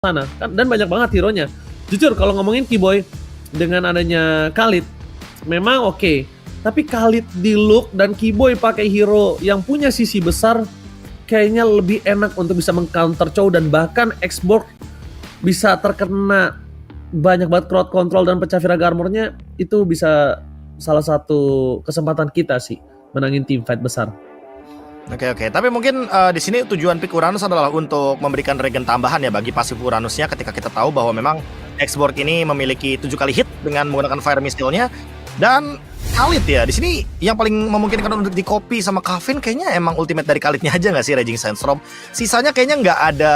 sana kan, dan banyak banget hero-nya. Jujur kalau ngomongin Keyboy dengan adanya Khalid memang oke. Tapi Khalid di look dan Keyboy pakai hero yang punya sisi besar kayaknya lebih enak untuk bisa mengcounter Chow, dan bahkan Xborg bisa terkena banyak banget crowd control dan pecah Viraga armornya. Itu bisa salah satu kesempatan kita sih menangin team fight besar. Oke. Tapi mungkin di sini tujuan pick Uranus adalah untuk memberikan regen tambahan ya bagi pasif Uranusnya, ketika kita tahu bahwa memang Xborg ini memiliki 7 kali hit dengan menggunakan Fire Missile-nya. Dan Khalid ya, di sini yang paling memungkinkan untuk di copy sama Kavin kayaknya emang ultimate dari Khalidnya aja nggak sih, Raging Sandstorm. Sisanya kayaknya nggak ada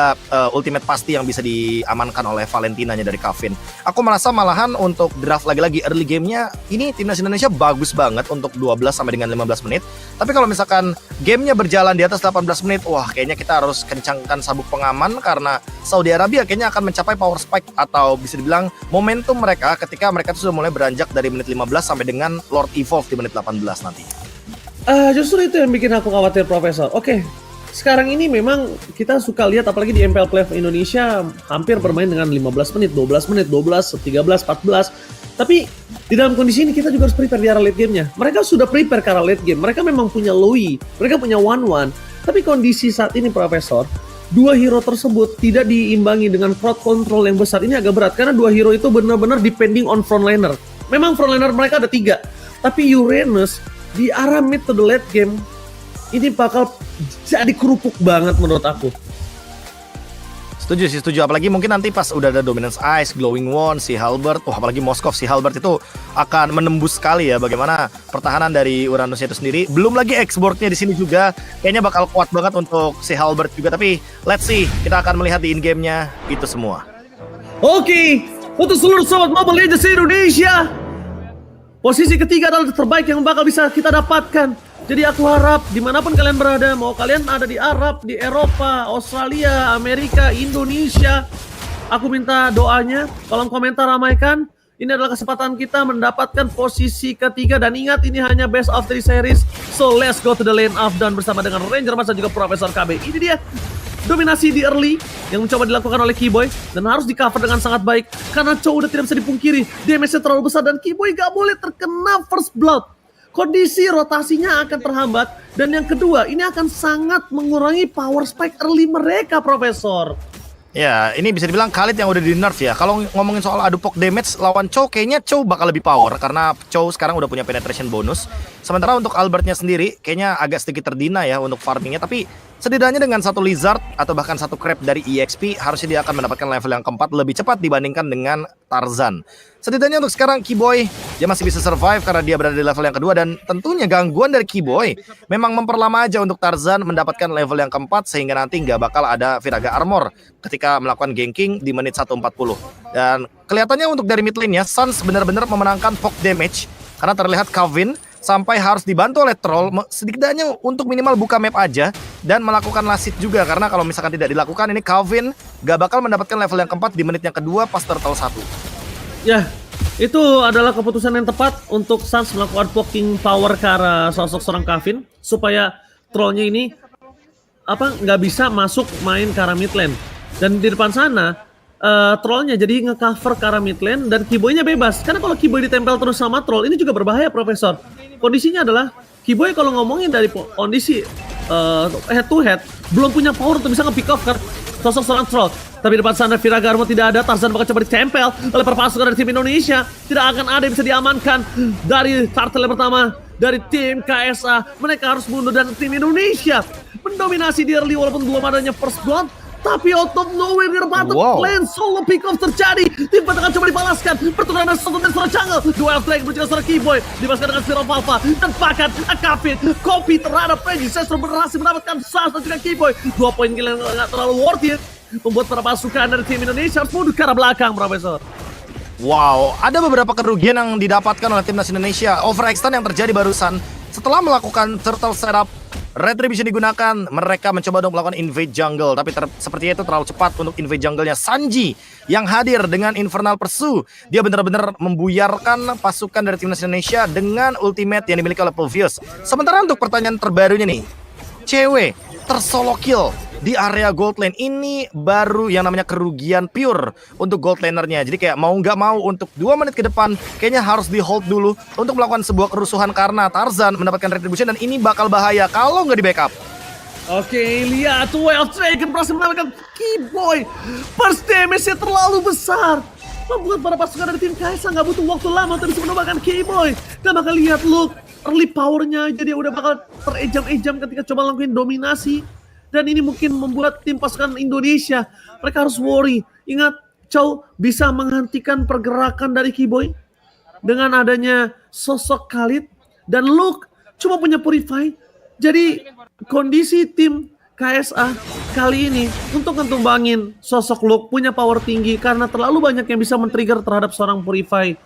ultimate pasti yang bisa diamankan oleh Valentinanya dari Kavin. Aku merasa malahan untuk draft lagi-lagi early gamenya ini timnas Indonesia bagus banget untuk 12 sampai dengan 15 menit. Tapi kalau misalkan gamenya berjalan di atas 18 menit, wah kayaknya kita harus kencangkan sabuk pengaman, karena Saudi Arabia kayaknya akan mencapai power spike atau bisa dibilang momentum mereka ketika mereka sudah mulai beranjak dari menit 15 sampai dengan Lord Evolve di menit 18 nanti. Justru itu yang bikin aku khawatir, Profesor. Oke, sekarang ini memang kita suka lihat apalagi di MPL Playoff Indonesia hampir bermain dengan 15 menit, 12 menit, 12, 13, 14. Tapi di dalam kondisi ini kita juga harus prepare di arah late game-nya. Mereka sudah prepare ke arah late game. Mereka memang punya Lui, mereka punya 1-1. Tapi kondisi saat ini, Profesor, dua hero tersebut tidak diimbangi dengan crowd control yang besar. Ini agak berat karena dua hero itu benar-benar depending on frontliner. Memang frontliner mereka ada 3, tapi Uranus di arah mid to the late game ini bakal jadi kerupuk banget menurut aku. Setuju. Apalagi mungkin nanti pas udah ada Dominance Ice, Glowing Wand, si Halberd, apalagi Moskov, si Halberd itu akan menembus sekali ya bagaimana pertahanan dari Uranusnya itu sendiri. Belum lagi Xborg-nya di sini juga kayaknya bakal kuat banget untuk si Halberd juga. Tapi let's see, kita akan melihat di in game-nya itu semua. Oke, untuk seluruh sobat Mobile Legends Indonesia, posisi ketiga adalah terbaik yang bakal bisa kita dapatkan. Jadi aku harap dimanapun kalian berada, mau kalian ada di Arab, di Eropa, Australia, Amerika, Indonesia, aku minta doanya, kolom komentar ramaikan. Ini adalah kesempatan kita mendapatkan posisi ketiga, dan ingat ini hanya best of 3 series. So let's go to the lane of dawn bersama dengan Ranger Mas dan juga Profesor KB. Ini dia dominasi di early yang mencoba dilakukan oleh Keyboy, dan harus di cover dengan sangat baik karena Chow udah tidak bisa dipungkiri damage-nya terlalu besar dan Keyboy gak boleh terkena first blood. Kondisi rotasinya akan terhambat, dan yang kedua ini akan sangat mengurangi power spike early mereka, Profesor. Ya, ini bisa dibilang Khalid yang udah di nerf ya. Kalau ngomongin soal adu pok damage lawan Chow, kayaknya Chow bakal lebih power karena Chow sekarang udah punya penetration bonus. Sementara untuk Albertnya sendiri kayaknya agak sedikit terdina ya untuk farmingnya, tapi setidaknya dengan satu Lizard atau bahkan satu Crab dari EXP harusnya dia akan mendapatkan level yang keempat lebih cepat dibandingkan dengan Tarzan. Setidaknya untuk sekarang Keyboy dia masih bisa survive karena dia berada di level yang kedua, dan tentunya gangguan dari Keyboy memang memperlama aja untuk Tarzan mendapatkan level yang keempat, sehingga nanti nggak bakal ada Viraga Armor ketika melakukan ganking di menit 1:40. Dan kelihatannya untuk dari mid lane-nya Suns benar-benar memenangkan poke damage karena terlihat Kavin sampai harus dibantu oleh troll setidaknya untuk minimal buka map aja dan melakukan last hit juga, karena kalau misalkan tidak dilakukan ini Kavin gak bakal mendapatkan level yang keempat di menit yang kedua pas turtle 1. Ya, itu adalah keputusan yang tepat untuk Suns melakukan poking power ke arah sosok seorang Kavin supaya trollnya ini nggak bisa masuk main ke arah mid lane, dan di depan sana trollnya jadi nge-cover ke arah mid lane dan Keyboy-nya bebas. Karena kalau Keyboy ditempel terus sama troll ini juga berbahaya, Profesor. Kondisinya adalah Keyboy kalau ngomongin dari kondisi head to head belum punya power untuk bisa nge-pick off kan sosok seorang troll. Tapi depan sana Viraga Armor tidak ada, Tarzan bakal coba ditempel oleh perpasukan dari tim Indonesia. Tidak akan ada yang bisa diamankan dari turtle yang pertama dari tim KSA. Mereka harus mundur dan tim Indonesia mendominasi di early walaupun belum adanya first blood. Tapi out of nowhere di bottom lane solo pick off terjadi. Tim akan coba dibalaskan. Pertukaran dari satu dan seorang jungle. Duel flag menuju seorang Keyboy. Dibalaskan dengan Spiro Alpha. Dan bahkan Kavin copy terhadap Raging Sandstorm berhasil mendapatkan Suns dan juga Keyboy. 2 poin gila yang gak terlalu worth it, membuat para pasukan dari tim Indonesia harus mundur ke arah belakang, Profesor. Wow, ada beberapa kerugian yang didapatkan oleh timnas Indonesia. Overextend yang terjadi barusan setelah melakukan turtle setup. Retribution digunakan, mereka mencoba untuk melakukan invade jungle, tapi sepertinya itu terlalu cepat untuk invade jungle-nya Sanji yang hadir dengan Infernal Pursue. Dia benar-benar membuyarkan pasukan dari timnas Indonesia dengan ultimate yang dimiliki oleh Pulvius. Sementara untuk pertanyaan terbarunya nih, cewek tersolo kill di area gold lane. Ini baru yang namanya kerugian pure untuk gold lanernya. Jadi kayak mau nggak mau untuk 2 menit ke depan kayaknya harus di hold dulu untuk melakukan sebuah kerusuhan karena Tarzan mendapatkan retribution dan ini bakal bahaya kalau nggak di backup. Oke, lihat Way of Dragon berhasil mendapatkan Keyboy. Burst damage-nya terlalu besar, membuat para pasukan dari tim Kaisa nggak butuh waktu lama untuk bisa menembakkan Keyboy. Dan bakal lihat look early powernya, jadi udah bakal terejam-ejam ketika coba lakuin dominasi. Dan ini mungkin membuat tim pasukan Indonesia mereka harus worry. Ingat, Chow bisa menghentikan pergerakan dari Keyboy dengan adanya sosok Khalid dan Luke cuma punya Purify. Jadi kondisi tim KSA kali ini untuk ngetumbangin sosok Luke punya power tinggi karena terlalu banyak yang bisa men-trigger terhadap seorang Purify,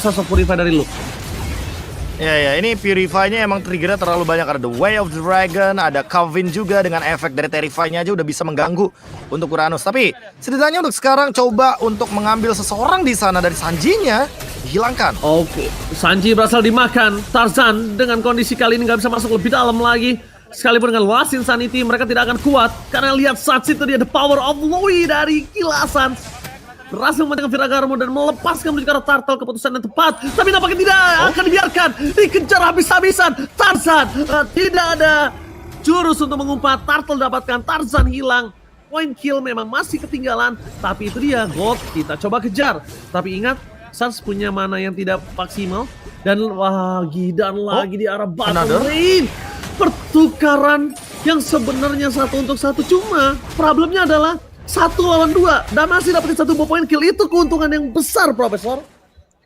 sosok Purify dari Luke. Ya, ini Purify-nya emang triggernya terlalu banyak. Ada The Way of the Dragon, ada Calvin juga dengan efek dari Terrify-nya aja udah bisa mengganggu untuk Uranus. Tapi setidaknya untuk sekarang coba untuk mengambil seseorang di sana dari Sanji-nya dihilangkan. Oke, Sanji berhasil dimakan. Tarzan dengan kondisi kali ini nggak bisa masuk lebih dalam lagi. Sekalipun dengan Lost Insanity mereka tidak akan kuat karena lihat saat itu dia the power of Louis dari kilasan. Berhasil mematikan Viragarmo dan melepaskan menuju ke arah Turtle, keputusan yang tepat. Tapi nampaknya tidak akan dibiarkan, dikejar habis-habisan. Tarzan tidak ada jurus untuk mengumpat. Turtle dapatkan, Tarzan hilang. Point kill memang masih ketinggalan, tapi itu dia gold, kita coba kejar. Tapi ingat, Sans punya mana yang tidak maksimal. Dan lagi di arah battle lane. Pertukaran yang sebenarnya 1 untuk 1, cuma problemnya adalah 1 lawan 2 dan masih dapetin 1 point kill. Itu keuntungan yang besar, Profesor.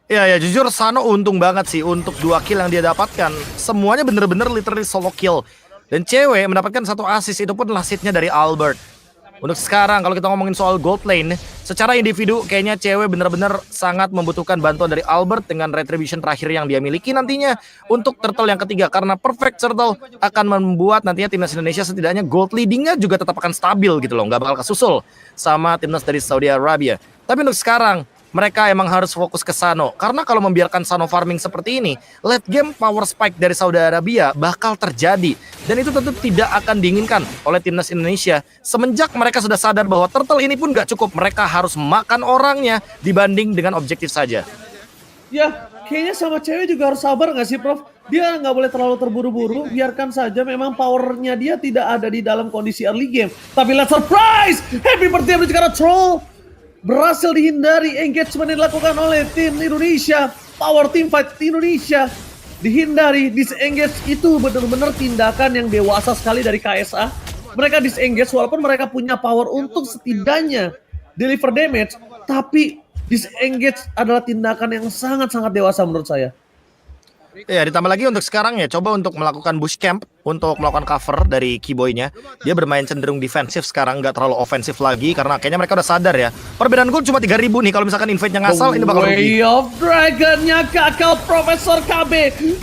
Ya, jujur Sano untung banget sih untuk 2 kill yang dia dapatkan. Semuanya bener-bener literally solo kill. Dan cewek mendapatkan 1 assist, itu pun lasitnya dari Albert. Untuk sekarang kalau kita ngomongin soal gold lane, secara individu kayaknya cewek bener-bener sangat membutuhkan bantuan dari Albert dengan retribution terakhir yang dia miliki nantinya untuk turtle yang ketiga. Karena perfect turtle akan membuat nantinya timnas Indonesia setidaknya gold leadingnya juga tetap akan stabil gitu loh. Nggak bakal kesusul sama timnas dari Saudi Arabia. Tapi untuk sekarang mereka emang harus fokus ke Sano. Karena kalau membiarkan Sano farming seperti ini, late game power spike dari Saudi Arabia bakal terjadi. Dan itu tentu tidak akan diinginkan oleh timnas Indonesia. Semenjak mereka sudah sadar bahwa turtle ini pun gak cukup. Mereka harus makan orangnya dibanding dengan objektif saja. Ya, kayaknya sama cewek juga harus sabar gak sih, Prof? Dia nggak boleh terlalu terburu-buru. Biarkan saja memang powernya dia tidak ada di dalam kondisi early game. Tapi let's surprise! Happy birthday menuju ke arah troll! Berhasil dihindari engagement yang dilakukan oleh tim Indonesia. Power team fight Indonesia dihindari. Disengage itu benar-benar tindakan yang dewasa sekali dari KSA. Mereka disengage walaupun mereka punya power untuk setidaknya deliver damage, tapi disengage adalah tindakan yang sangat-sangat dewasa menurut saya. Ya, ditambah lagi untuk sekarang ya, coba untuk melakukan bush camp untuk melakukan cover dari Keyboy-nya. Dia bermain cenderung defensif sekarang, nggak terlalu ofensif lagi karena kayaknya mereka udah sadar ya. Perbedaan gol cuma 3.000 nih, kalau misalkan invade-nya ngasal ini bakal rugi. Way of Dragon-nya gagal, Profesor KB.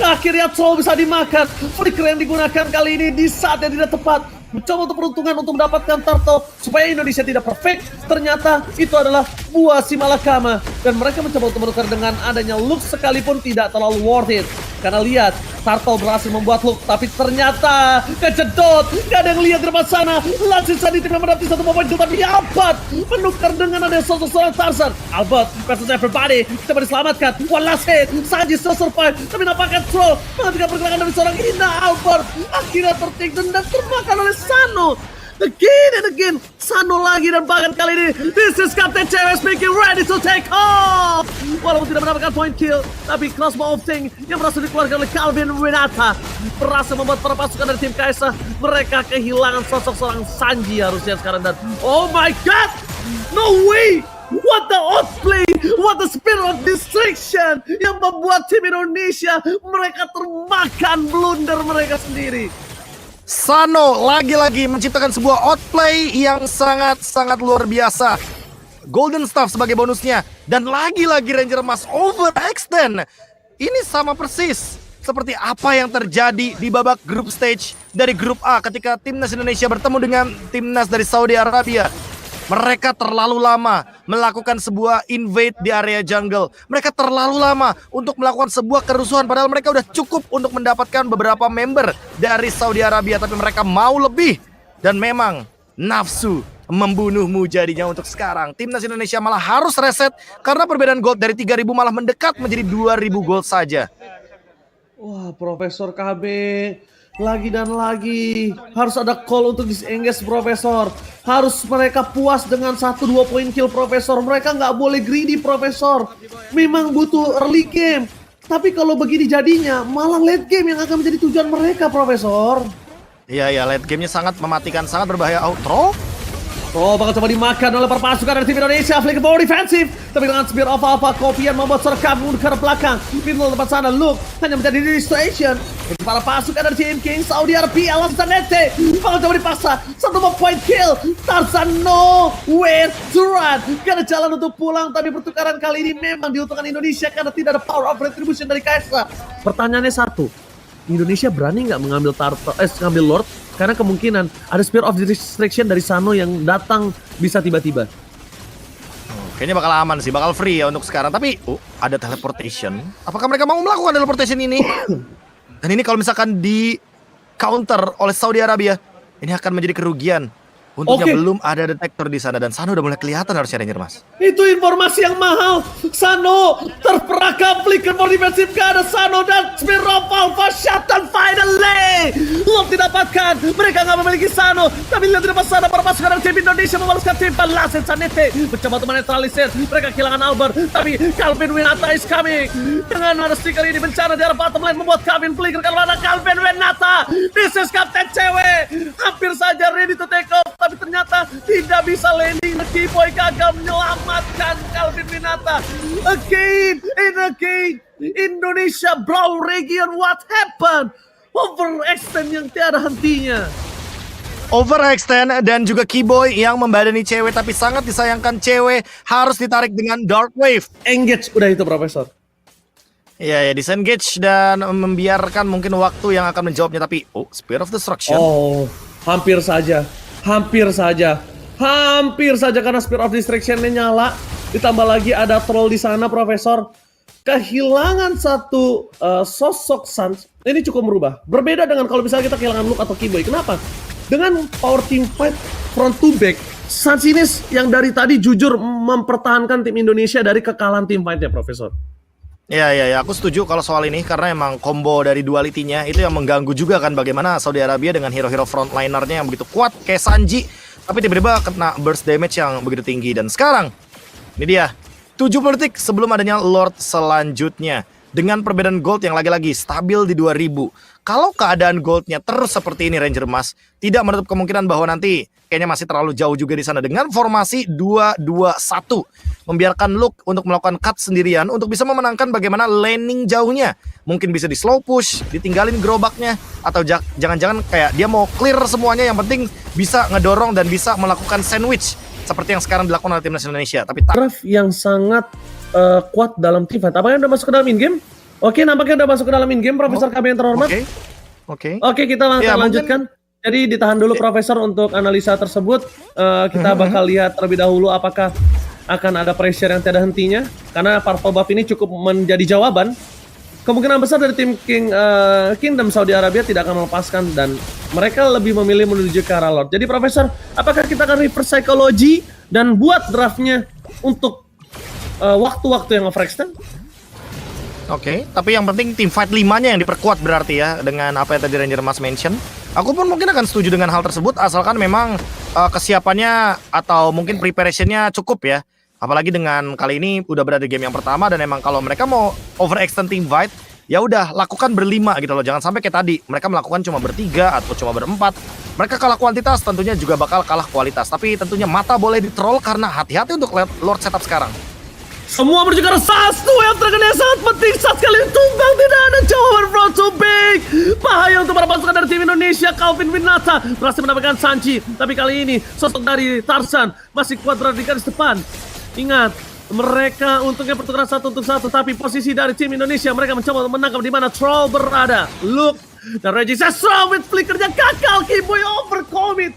Akhirnya Troll bisa dimakan. Flicker yang digunakan kali ini di saat yang tidak tepat. Mencoba untuk peruntungan untuk mendapatkan turtle supaya Indonesia tidak perfect. Ternyata itu adalah buah si malakama. Dan mereka mencoba untuk menukar dengan adanya look sekalipun tidak terlalu worth it. Karena lihat, turtle berhasil membuat look, tapi ternyata kejedot. Gak ada yang lihat di depan sana. Langsung saja tim yang mendapati 1 point kill, tapi Albert menukar dengan adanya sosok seorang Tarzan. Albert versus everybody, coba diselamatkan. One last hit, Sanji still survive. Tapi nampaknya Troll menghentikan pergerakan dari seorang Ina. Albert akhirnya tertakedown dan termakan oleh Sano. Again and again, Sano lagi, dan bahkan kali ini this is Captain Ceres making ready to take off. Walaupun tidak mendapatkan point kill, tapi crossbow of thing yang berhasil dikeluarkan oleh Calvin Winata berhasil membuat para pasukan dari tim Kaisa mereka kehilangan sosok seorang Sanji harusnya sekarang. Dan oh my god, no way. What the outplay, what the spirit of distraction yang membuat tim Indonesia mereka termakan blunder mereka sendiri. Sano lagi-lagi menciptakan sebuah outplay yang sangat-sangat luar biasa. Golden Staff sebagai bonusnya. Dan lagi-lagi Ranger Emas overextend. Ini sama persis seperti apa yang terjadi di babak group stage dari grup A ketika timnas Indonesia bertemu dengan timnas dari Saudi Arabia. Mereka terlalu lama melakukan sebuah invade di area jungle. Mereka terlalu lama untuk melakukan sebuah kerusuhan. Padahal mereka udah cukup untuk mendapatkan beberapa member dari Saudi Arabia. Tapi mereka mau lebih. Dan memang nafsu membunuhmu jadinya untuk sekarang. Timnas Indonesia malah harus reset karena perbedaan gold dari 3.000 malah mendekat menjadi 2.000 gold saja. Wah, Profesor KB lagi dan lagi harus ada call untuk disengage Profesor. Harus mereka puas dengan 1-2 poin kill Profesor. Mereka nggak boleh greedy Profesor. Memang butuh early game. Tapi kalau begini jadinya malah late game yang akan menjadi tujuan mereka Profesor. Iya, late gamenya sangat mematikan, sangat berbahaya. Outro. Oh, bakal coba dimakan oleh perpasukan dari tim Indonesia. Flick ball defensif. Tapi dengan spear of Alpha, Kopian membuat serkam mundur ke belakang. Middle tempat sana, Luke hanya menjadi distraction. Para pasukan dari tim King Saudi Arabia langsung nete. Bakal coba dipaksa. 1 point kill. Tarzan no way to run. Gak ada jalan untuk pulang. Tapi pertukaran kali ini memang diuntungkan Indonesia karena tidak ada power of retribution dari Kaisa. Pertanyaannya satu. Indonesia berani nggak mengambil ngambil Lord? Karena kemungkinan ada Spear of Distraction dari Sano yang datang bisa tiba-tiba. Kayaknya bakal aman sih, bakal free ya untuk sekarang. Tapi ada teleportation. Apakah mereka mau melakukan teleportation ini? Dan ini kalau misalkan di counter oleh Saudi Arabia, ini akan menjadi kerugian. Untungnya belum ada detektor di sana dan Sano udah mulai kelihatan harusnya Ranger Mas. Itu informasi yang mahal. Sano terperangkap flicker for defensive ke arah Sano dan Spear of Alpha shot dan finally Love didapatkan. Mereka nggak memiliki Sano, tapi lihat di depan sana para pasukan dari tim Indonesia membalaskan timpan Lassen Sanete mencoba untuk menetralisir. Mereka kehilangan Albert, tapi Calvin Winata is coming. Dengan ada stiker ini bencana di arah bottom lane membuat Calvin flicker ke arah Calvin Winata. This is Kapten cewek. Hampir saja ready to take off. Tapi ternyata tidak bisa landing. Kiboy gagal menyelamatkan Calvin Winata. Again and again. Indonesia Brawl Region, what happened? Overextend yang tiada hentinya. Overextend dan juga Kiboy yang membadani cewek, tapi sangat disayangkan cewek harus ditarik dengan Dark Wave. Engage udah itu Profesor. Iya, disengage dan membiarkan mungkin waktu yang akan menjawabnya. Tapi Spear of Destruction. Hampir saja. Hampir saja karena Spear of Distraction-nya nyala. Ditambah lagi ada troll di sana Profesor. Kehilangan satu sosok Sans ini cukup merubah. Berbeda dengan kalau misalnya kita kehilangan Luke atau Kiboy. Kenapa? Dengan power team fight front to back, Sans ini yang dari tadi jujur mempertahankan tim Indonesia dari kekalahan tim fight-nya Profesor. Ya, aku setuju kalau soal ini karena emang combo dari duality-nya itu yang mengganggu juga kan bagaimana Saudi Arabia dengan hero-hero frontliner-nya yang begitu kuat kayak Sanji, tapi tiba-tiba kena burst damage yang begitu tinggi. Dan sekarang ini dia 70 detik sebelum adanya Lord selanjutnya dengan perbedaan gold yang lagi-lagi stabil di 2000. Kalau keadaan goldnya terus seperti ini Ranger Mas, tidak menutup kemungkinan bahwa nanti kayaknya masih terlalu jauh juga di sana dengan formasi 2-2-1. Membiarkan Luke untuk melakukan cut sendirian untuk bisa memenangkan bagaimana laning jauhnya. Mungkin bisa di slow push, ditinggalin gerobaknya, atau jangan-jangan kayak dia mau clear semuanya, yang penting bisa ngedorong dan bisa melakukan sandwich seperti yang sekarang dilakukan oleh timnas Indonesia. Tapi Draft yang sangat kuat dalam tim fight. Apakah udah masuk ke dalam in-game? Oke, nampaknya udah masuk ke dalam in-game Profesor KB yang terhormat. Oke, kita lanjutkan. Jadi ditahan dulu Profesor untuk analisa tersebut. Kita bakal lihat terlebih dahulu apakah akan ada pressure yang tiada hentinya. Karena purple buff ini cukup menjadi jawaban. Kemungkinan besar dari tim Kingdom Saudi Arabia tidak akan melepaskan dan mereka lebih memilih menuju ke arah Lord. Jadi Profesor, apakah kita akan reverse psychology dan buat draftnya untuk waktu-waktu yang overextend? Oke, tapi yang penting tim fight 5-nya yang diperkuat berarti ya dengan apa yang tadi Ranger Mas mention. Aku pun mungkin akan setuju dengan hal tersebut asalkan memang kesiapannya atau mungkin preparationnya cukup ya. Apalagi dengan kali ini udah berada di game yang pertama dan emang kalau mereka mau overextend team fight, ya udah lakukan berlima gitu loh. Jangan sampai kayak tadi mereka melakukan cuma bertiga atau cuma berempat. Mereka kalah kuantitas tentunya juga bakal kalah kualitas. Tapi tentunya mata boleh di-troll karena hati-hati untuk Lord setup sekarang. Semua menuju ke arah Sastu yang terkena sangat penting saat kali ini tumbang, tidak ada jawaban front to back. Bahaya untuk para pasukan dari tim Indonesia. Calvin Winata berhasil mendapatkan Sanji, tapi kali ini sosok dari Tarzan masih kuat berada di garis depan. Ingat, mereka untungnya pertukaran 1-1, tapi posisi dari tim Indonesia mereka mencoba untuk menangkap di mana Troll berada. Luke dan Reggie Sestra with flickernya gagal. Kiboy overcommit.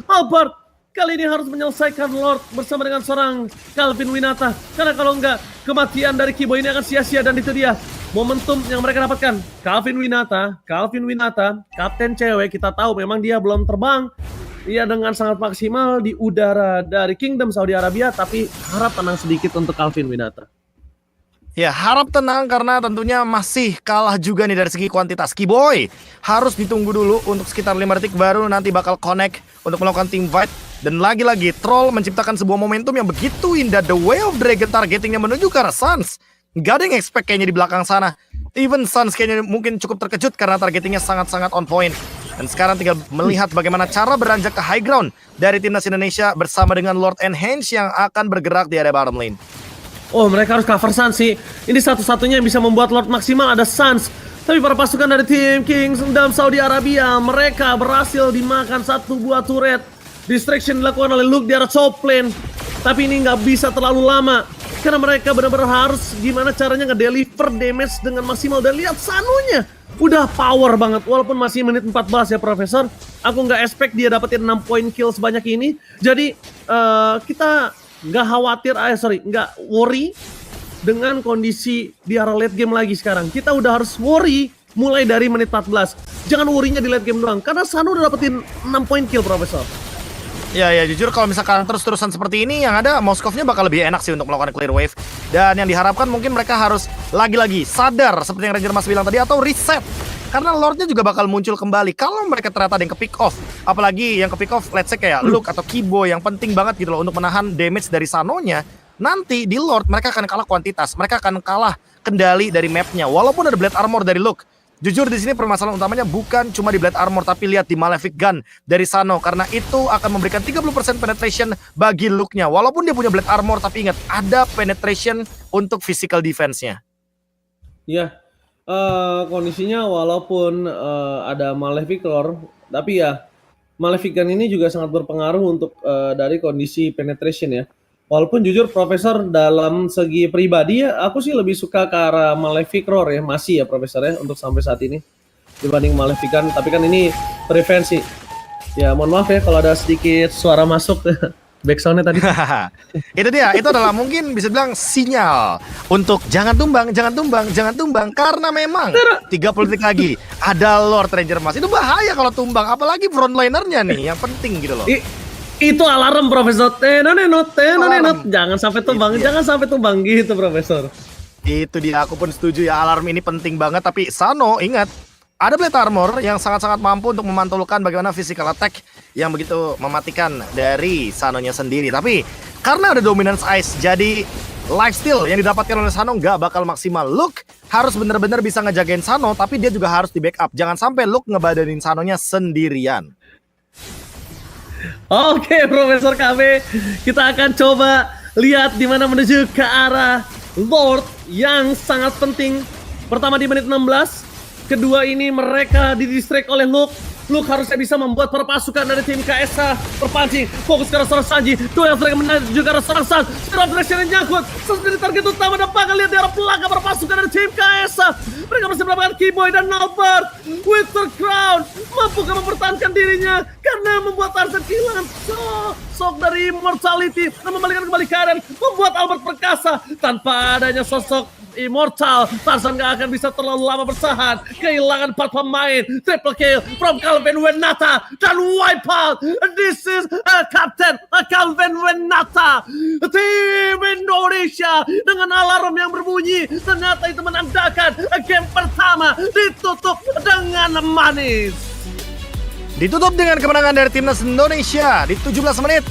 Albert kali ini harus menyelesaikan Lord bersama dengan seorang Calvin Winata. Karena kalau enggak, kematian dari Kiboy ini akan sia-sia. Dan itu dia momentum yang mereka dapatkan. Calvin Winata, kapten cewek. Kita tahu memang dia belum terbang. ya dengan sangat maksimal di udara dari Kingdom Saudi Arabia, tapi harap tenang sedikit untuk Calvin Winata. Ya, harap tenang karena tentunya masih kalah juga nih dari segi kuantitas. Keyboy harus ditunggu dulu untuk sekitar 5 detik baru nanti bakal connect untuk melakukan team fight. Dan lagi-lagi Troll menciptakan sebuah momentum yang begitu indah. The Way of Dragon targetingnya menuju ke arah Suns. Gak ada yang expect kayaknya di belakang sana. Even Suns kayaknya mungkin cukup terkejut karena targetingnya sangat-sangat on point. Dan sekarang tinggal melihat bagaimana cara beranjak ke high ground dari timnas Indonesia bersama dengan Lord and Henge yang akan bergerak di area bottom lane. Oh, mereka harus cover Suns sih. Ini satu-satunya yang bisa membuat Lord maksimal ada Suns. Tapi para pasukan dari tim Kingdom Saudi Arabia, mereka berhasil dimakan satu buah turret. Distraction dilakukan oleh Luke di arah top lane. Tapi ini nggak bisa terlalu lama. Karena mereka benar-benar harus gimana caranya nge-deliver damage dengan maksimal. Dan lihat Sanonya. Udah power banget. Walaupun masih menit 14 ya, Profesor. Aku nggak expect dia dapetin 6 point kill sebanyak ini. Jadi kita nggak khawatir, nggak worry dengan kondisi di arah late game lagi sekarang. Kita udah harus worry mulai dari menit 14. Jangan worry-nya di late game doang, karena Sano udah dapetin 6 point kill, Profesor. Ya jujur kalau misalkan terus-terusan seperti ini yang ada Moskovnya bakal lebih enak sih untuk melakukan clear wave. Dan yang diharapkan mungkin mereka harus lagi-lagi sadar seperti yang Ranger Mas bilang tadi atau reset. Karena Lordnya juga bakal muncul kembali kalau mereka ternyata ada yang ke pick off. Apalagi yang ke pick off let's say kayak Luke atau Kibo yang penting banget gitu loh untuk menahan damage dari Sanonya. Nanti di Lord mereka akan kalah kuantitas, mereka akan kalah kendali dari mapnya. Walaupun ada Blade Armor dari Luke. Jujur di sini permasalahan utamanya bukan cuma di Blade Armor tapi lihat di Malefic Gun dari Sano karena itu akan memberikan 30% penetration bagi Luke-nya. Walaupun dia punya Blade Armor tapi ingat ada penetration untuk physical defense-nya. Iya. Kondisinya walaupun ada Malefic Core, tapi ya Malefic Gun ini juga sangat berpengaruh untuk dari kondisi penetration ya. Walaupun jujur Profesor dalam segi pribadi ya aku sih lebih suka ke arah Malefic Roar ya, masih ya Profesor ya untuk sampai saat ini dibanding Malefic Gun, tapi kan ini preferensi. Ya mohon maaf ya kalau ada sedikit suara masuk backsoundnya tadi. Itu dia, itu adalah mungkin bisa bilang sinyal untuk jangan tumbang karena memang 30 detik lagi ada Lord Ranger Mas. Itu bahaya kalau tumbang, apalagi frontlinernya nih yang penting gitu loh. Itu alarm Profesor. Tenonenot. Jangan sampai tumbang gitu Profesor. Itu dia, aku pun setuju ya, alarm ini penting banget. Tapi Sano ingat ada Blade Armor yang sangat-sangat mampu untuk memantulkan bagaimana physical attack yang begitu mematikan dari Sanonya sendiri. Tapi karena ada dominance ice, jadi lifesteal yang didapatkan oleh Sano nggak bakal maksimal. Luke harus benar-benar bisa ngejagain Sano, tapi dia juga harus di backup. Jangan sampai Luke ngebadanin Sanonya sendirian. Oke, Profesor KB, kita akan coba lihat di mana menuju ke arah Lord yang sangat penting. Pertama di menit 16. Kedua ini mereka didistract oleh Luke. Luke harusnya bisa membuat para pasukan dari tim KSA terpancing. Fokus ke arah seorang Sanji. Dua yang mereka menuju ke arah seorang Sans. Setelah direction yang nyangkut. Sans menjadi target utama dan bakal lihat di arah belakang para pasukan dari tim KSA. Mereka masih mendapatkan Keyboy dan Albert. Winter Crown mampukah mempertahankan dirinya karena membuat Tarzan kehilangan sosok dari Immortality dan membalikan kembali keadaan. Membuat Albert perkasa. Tanpa adanya sosok Immortal, Tarzan gak akan bisa terlalu lama bertahan. Kehilangan 4 pemain. Triple kill from Calvin Winata dan wipeout. This is Captain Calvin Winata. Tim Indonesia dengan alarm yang berbunyi. Ternyata itu menandakan game pertama ditutup dengan manis. Ditutup dengan kemenangan dari timnas Indonesia di 17 menit